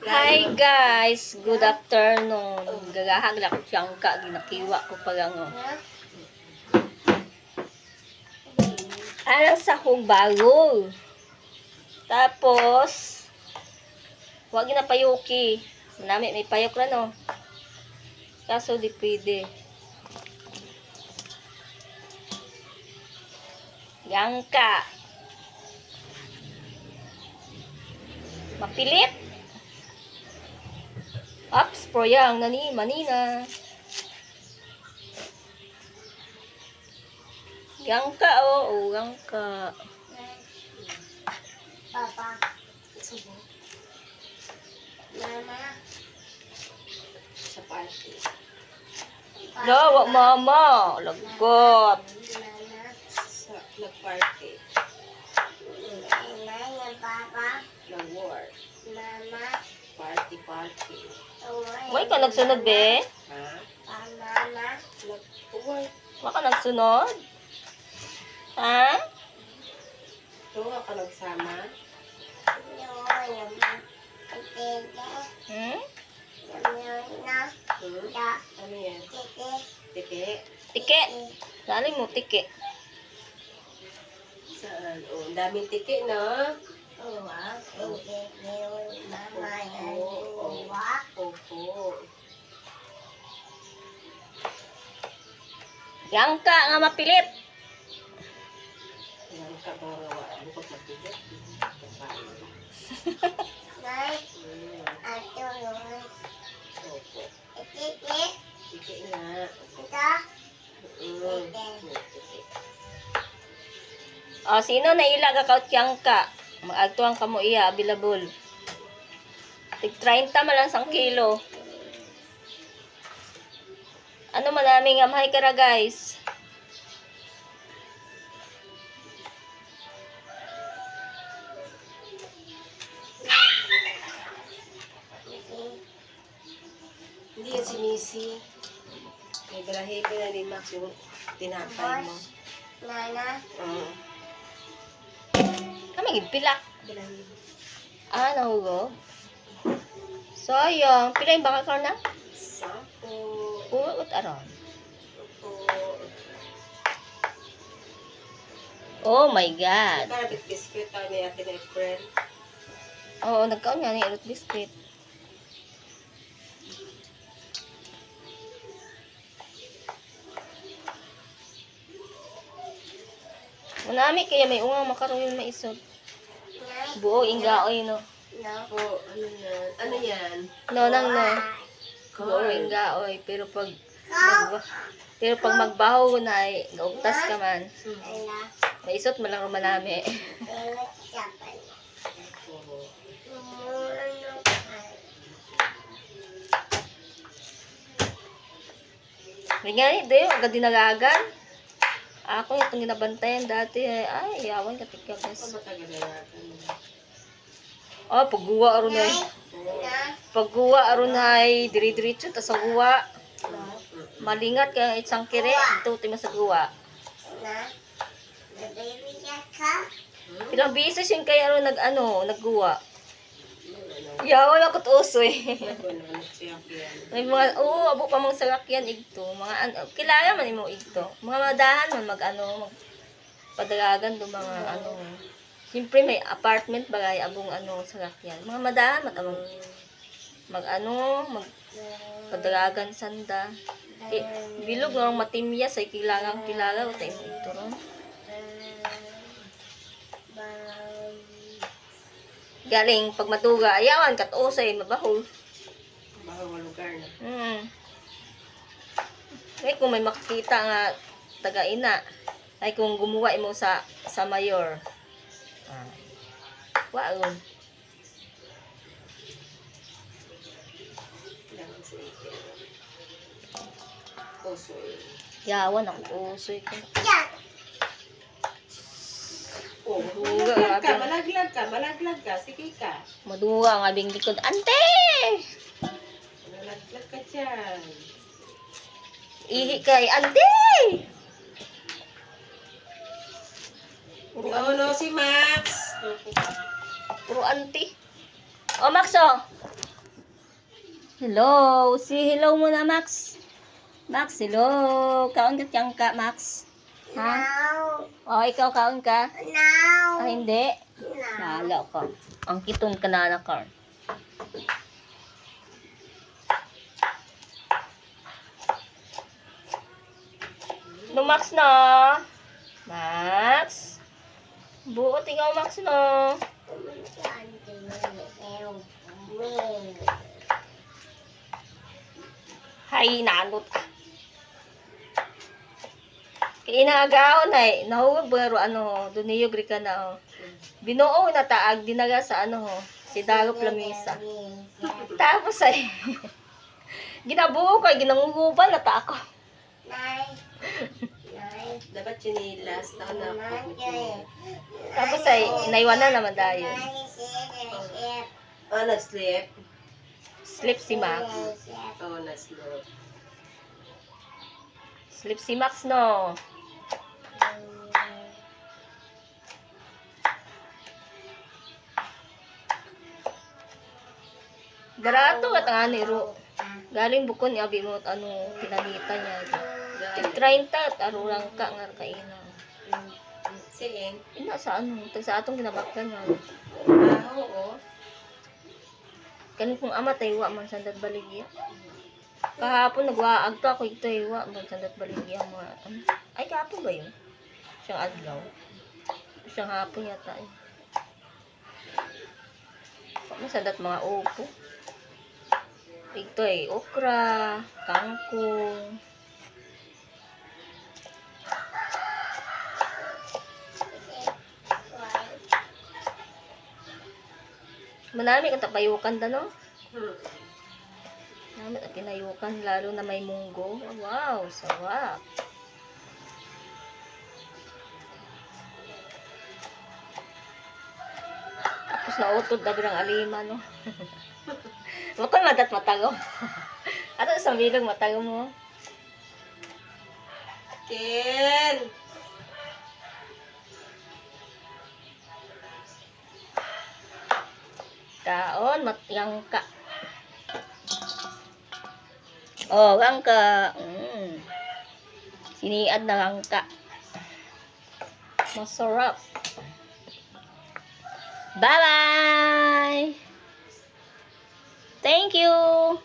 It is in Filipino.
Hi guys, good afternoon. Gagahag na ko siyang ka, ginakiwa ko pa lang. Alang sa kong bago. Tapos, wag na payuki. Manami may payok na no. Kaso di pwede. Yangka. Mapilit. Ups, proyang nani manina. Yangka yangka. Papa. Mama. Sa party. Lawa mama, lagot. Mama. Sa nag-party. Mama, papa. Nag-work. Mama. Party. Why ka nagsunod be? Ha? Mama. Nag-work. Waka nagsunod? Ha? Tuwa ka nagsama? Hmm? Ano yan? Tike? Tike. Dali mo tike. Saan? Oh, ang daming tike, no? Opo. Yangka nga mapilit. Ang kabarawa. Ano pag mapilit? Opo. Tike nga. O, sino na ilaga kaut yangka? Mag-agtuang kamo iya, available. Tig 30 man lang sang kilo. Ano manaming amhay kara guys? Hindi yan si Missy. May balahibo na ni Max yung tinapay mo. Kaming ipila. Balahibo. Ah, nahugo. Sayang, pila yung bakal na? Sampo. Uot aron. Opo. Oh my God. Nagkarabit biscuit tayo ni Ate na friend. Oo, nagkaon nga ni Erot Biscuit. Manami kaya may ungang makaroon maisod. Buo inggaoy no. Po, ano yan? Ano yan? No nang no. Buo Corn. inggaoy pero pag magbaho na ay gaugtas ka man. Maisot man lang manami. Opo. Ngani de agad dinagagan. Ako itong ginabantayan dati ay yawan ka Ako tikabas. matagal na natin. Oh, pagguwa aron ay. Pagguwa aron ay diri-diretso ta sa guwa. Malingat ka isang kire ito ti sa guwa. Ilang beses yung kaya aron nagguwa. Yawan ako tusoy. May mga abo pa mga salakyan igto, mga kilala man imo igto. Mga madahan man magpadalagan do mga Siyempre may apartment bagay abong salakyan. Mga madahan man among magpadalagan sanda. Bilog ng matimya sa kilala o tayo mo igto ron. Galing pag matuga ayawan kat usay mabahol. Baka lugar na. Ay kung may makakita nga taga-ina, ay kung gumawa mo sa mayor. Waon. Usoy. Yawan ako usoy ko. Oh, malaglag ka. Sige ka. Maduwa nga bing likod. Ante! Malaglag ka dyan. Ihi kay ante! Oh no, si Max. Puro auntie. Oh, Max, oh. Hello. Si hello muna, Max. Max, hello. Kaon ka, Max? Ha? Oh, ikaw kaon ka? Ah, hindi. Lalo ko. Ang kiton ka na ka. No, Max na. Max. Buot ikaw, Max no. Hay, nanot ka. Kaya inaagaon ay, nahuwag pero ano, duniyog rin ka na, oh. Binuo na taag, dinaga sa ano, si Dalop Lamisa. Tapos ay, ginabuo ko, ginanguguban na ta ako. Dapat chinilas. Taon na ako. Tapos ay, inaiwan na naman dahil. Oh, nag-sleep? Sleep si Max. Oh, nag-sleep. Sleep si Max, no. Garato at ang aniro. Galing bukon ni abi mo at ano, pinanita niya. Tig 30 at arurang ka nga kainan. Siin? Ina sa ano, tag sa atong ginabakyan nga. Ah, oo. Kanin kong ama tayo wa man sandat baligya. Kahapon nagwaag to ako ito wa man sandat baligya mga ano. Ay kahapon ba yun? Siyang adlaw. Siyang hapon yata eh. Wa sandat mga upo. Ito eh, okra, kangkong. Manami kang tapayukan da, no? Manami at pinayukan, lalo na may munggo. Wow, sarap. Tapos nautod na birang alima, no? Makon madat matago. Ato sa bilog matago mo. Ken! Kaon, yang ka. Oh, langka. Siniad na langka. Masarap. Bye-bye! Thank you!